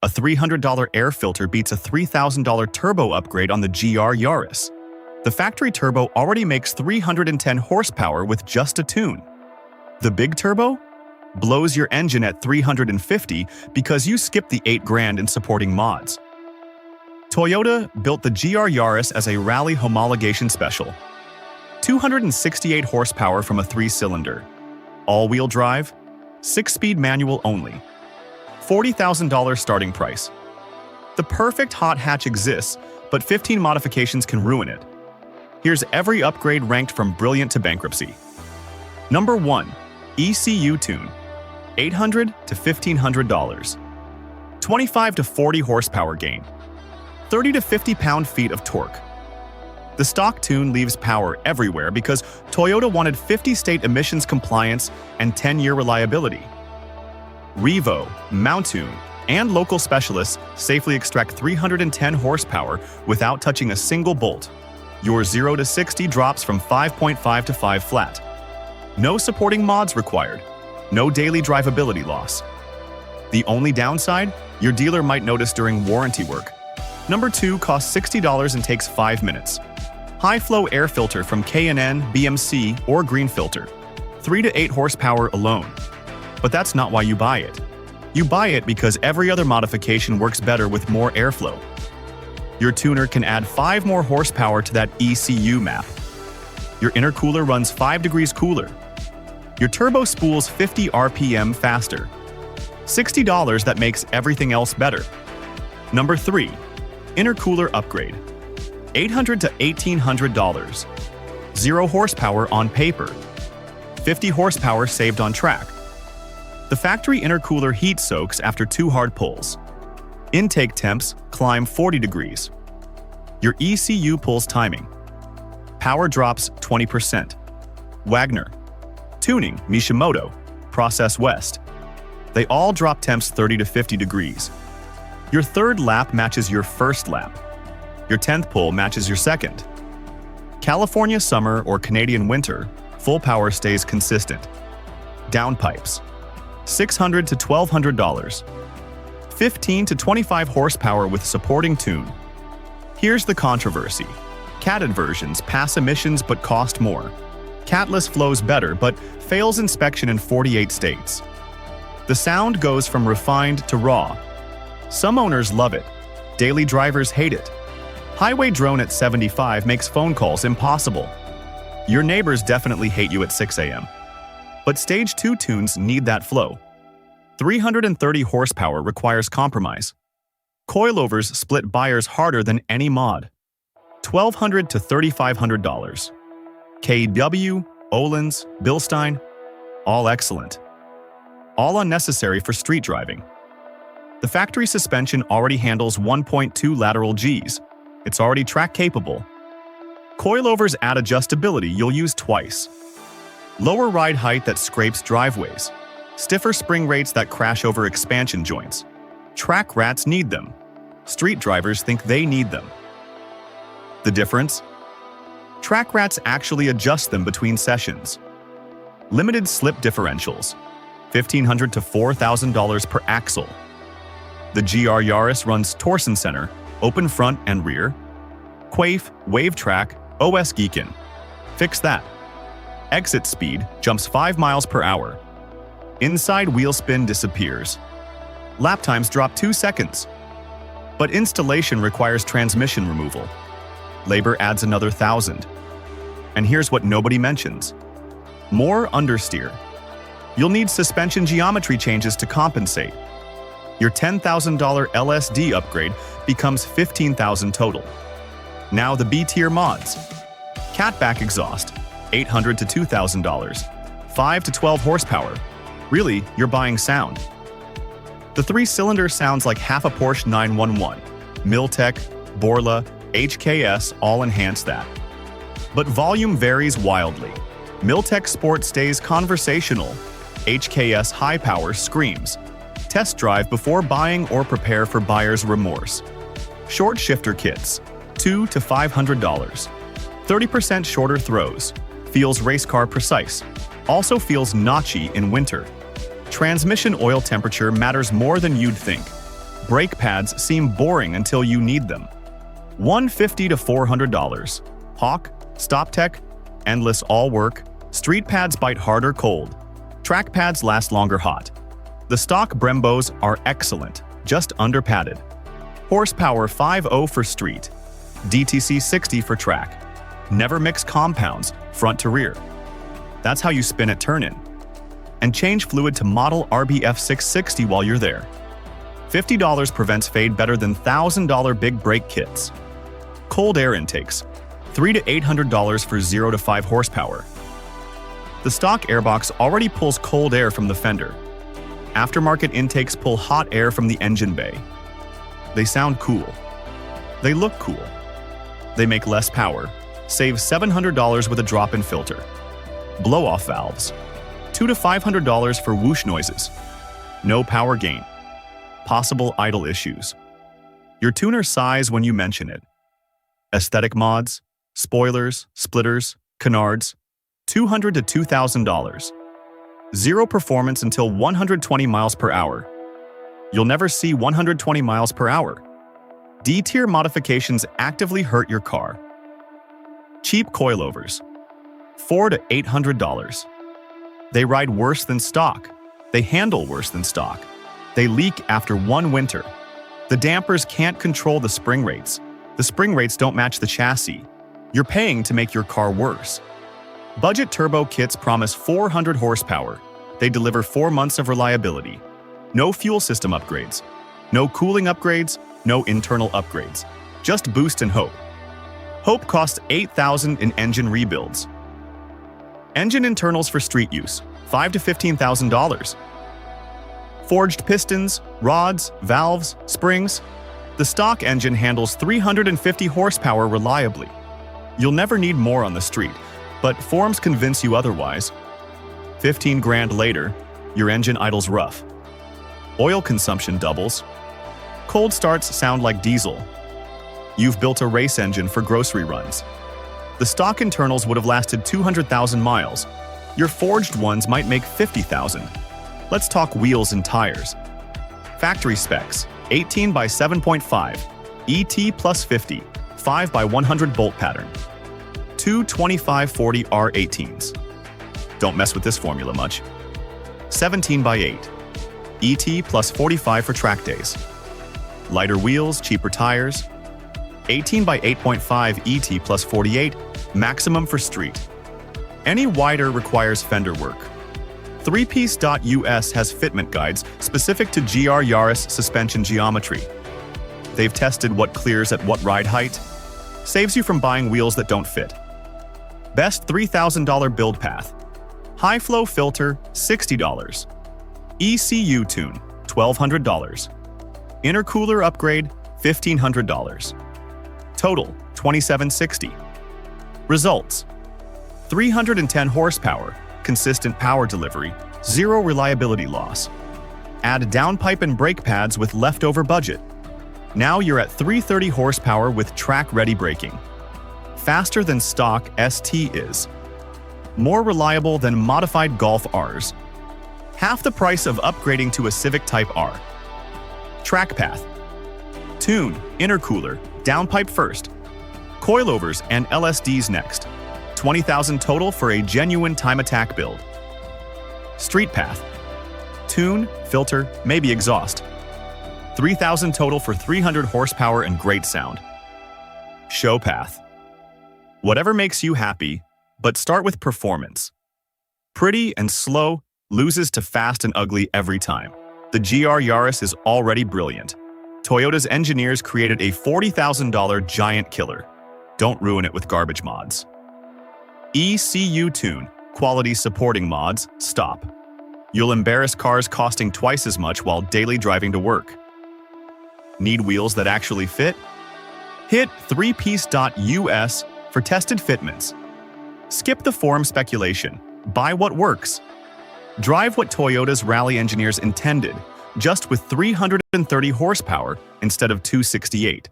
A $300 air filter beats a $3,000 turbo upgrade on the GR Yaris. The factory turbo already makes 310 horsepower with just a tune. The big turbo blows your engine at 350 because you skipped the $8,000 in supporting mods. Toyota built the GR Yaris as a rally homologation special. 268 horsepower from a 3-cylinder. All-wheel drive, 6-speed manual only. $40,000 starting price. The perfect hot hatch exists, but 15 modifications can ruin it. Here's every upgrade ranked from brilliant to bankruptcy. Number 1. ECU tune. $800 to $1,500. 25 to 40 horsepower gain. 30 to 50 pound-feet of torque. The stock tune leaves power everywhere because Toyota wanted 50-state emissions compliance and 10-year reliability. Revo, Mountune, and local specialists safely extract 310 horsepower without touching a single bolt. Your 0 to 60 drops from 5.5 to 5 flat. No supporting mods required. No daily drivability loss. The only downside, your dealer might notice during warranty work. Number 2 costs $60 and takes 5 minutes. High-flow air filter from K&N, BMC, or Green Filter. 3 to 8 horsepower alone. But that's not why you buy it. You buy it because every other modification works better with more airflow. Your tuner can add 5 more horsepower to that ECU map. Your intercooler runs 5 degrees cooler. Your turbo spools 50 RPM faster. $60 that makes everything else better. Number 3. Intercooler upgrade. $800 to $1,800. 0 horsepower on paper. 50 horsepower saved on track. The factory intercooler heat soaks after 2 hard pulls. Intake temps climb 40 degrees. Your ECU pulls timing. Power drops 20%. Wagner. Tuning, Mishimoto. Process West. They all drop temps 30 to 50 degrees. Your third lap matches your first lap. Your 10th pull matches your second. California summer or Canadian winter, full power stays consistent. Downpipes. $600 to $1,200. 15 to 25 horsepower with supporting tune. Here's the controversy. Catted versions pass emissions but cost more. Catless flows better but fails inspection in 48 states. The sound goes from refined to raw. Some owners love it. Daily drivers hate it. Highway drone at 75 makes phone calls impossible. Your neighbors definitely hate you at 6 a.m. But Stage 2 tunes need that flow. 330 horsepower requires compromise. Coilovers split buyers harder than any mod. $1,200 to $3,500. KW, Öhlins, Bilstein, all excellent. All unnecessary for street driving. The factory suspension already handles 1.2 lateral Gs. It's already track capable. Coilovers add adjustability you'll use twice. Lower ride height that scrapes driveways. Stiffer spring rates that crash over expansion joints. Track rats need them. Street drivers think they need them. The difference? Track rats actually adjust them between sessions. Limited slip differentials. $1,500 to $4,000 per axle. The GR Yaris runs torsion center, open front and rear. Quaif, wave track, OS Geekin. Fix that. Exit speed jumps 5 miles per hour. Inside wheel spin disappears. Lap times drop 2 seconds. But installation requires transmission removal. Labor adds another 1,000. And here's what nobody mentions. More understeer. You'll need suspension geometry changes to compensate. Your $10,000 LSD upgrade becomes $15,000 total. Now the B-tier mods. Catback exhaust, $800 to $2,000. 5 to 12 horsepower. Really, you're buying sound. The 3-cylinder sounds like half a Porsche 911. Miltech, Borla, HKS all enhance that. But volume varies wildly. Miltech Sport stays conversational. HKS High Power screams. Test drive before buying or prepare for buyer's remorse. Short shifter kits, $200 to $500. 30% shorter throws. Feels race car precise. Also feels notchy in winter. Transmission oil temperature matters more than you'd think. Brake pads seem boring until you need them. $150 to $400. Hawk, StopTech, endless all work. Street pads bite harder cold. Track pads last longer hot. The stock Brembos are excellent, just under padded. Horsepower 50 for street. DTC 60 for track. Never mix compounds, front to rear. That's how you spin at turn-in. And change fluid to model RBF 660 while you're there. $50 prevents fade better than $1,000 big brake kits. Cold air intakes, $300 to $800 for 0 to 5 horsepower. The stock airbox already pulls cold air from the fender. Aftermarket intakes pull hot air from the engine bay. They sound cool. They look cool. They make less power, save $700 with a drop-in filter. Blow-off valves, $200 to $500 for whoosh noises. No power gain. Possible idle issues. Your tuner sighs when you mention it. Aesthetic mods, spoilers, splitters, canards, $200 to $2,000. Zero performance until 120 miles per hour. You'll never see 120 miles per hour. D-tier modifications actively hurt your car. Cheap coilovers, $400 to $800. They ride worse than stock. They handle worse than stock. They leak after one winter. The dampers can't control the spring rates. The spring rates don't match the chassis. You're paying to make your car worse. Budget turbo kits promise 400 horsepower. They deliver 4 months of reliability. No fuel system upgrades. No cooling upgrades. No internal upgrades. Just boost and hope. Hope costs $8,000 in engine rebuilds. Engine internals for street use, $5,000 to $15,000. Forged pistons, rods, valves, springs. The stock engine handles 350 horsepower reliably. You'll never need more on the street, but forms convince you otherwise. 15 grand later, your engine idles rough. Oil consumption doubles. Cold starts sound like diesel. You've built a race engine for grocery runs. The stock internals would have lasted 200,000 miles. Your forged ones might make 50,000. Let's talk wheels and tires. Factory specs, 18 by 7.5, ET plus 50, 5 by 100 bolt pattern. Two 2540 R18s. Don't mess with this formula much. 17 by 8, ET plus 45 for track days. Lighter wheels, cheaper tires. 18 by 8.5 ET plus 48, maximum for street. Any wider requires fender work. Threepiece.us has fitment guides specific to GR Yaris suspension geometry. They've tested what clears at what ride height. Saves you from buying wheels that don't fit. Best $3,000 build path. High flow filter, $60. ECU tune, $1,200. Intercooler upgrade, $1,500. Total, $2,760. Results: 310 horsepower, consistent power delivery, zero reliability loss. Add downpipe and brake pads with leftover budget. Now you're at 330 horsepower with track-ready braking. Faster than stock ST is. More reliable than modified Golf Rs. Half the price of upgrading to a Civic Type R. Track path. Tune, intercooler, downpipe first. Coilovers and LSDs next. 20,000 total for a genuine time attack build. Street path. Tune, filter, maybe exhaust. 3,000 total for 300 horsepower and great sound. Show path. Whatever makes you happy, but start with performance. Pretty and slow loses to fast and ugly every time. The GR Yaris is already brilliant. Toyota's engineers created a $40,000 giant killer. Don't ruin it with garbage mods. ECU tune, quality supporting mods, stop. You'll embarrass cars costing twice as much while daily driving to work. Need wheels that actually fit? Hit threepiece.us for tested fitments. Skip the forum speculation. Buy what works. Drive what Toyota's rally engineers intended, just with 330 horsepower instead of 268.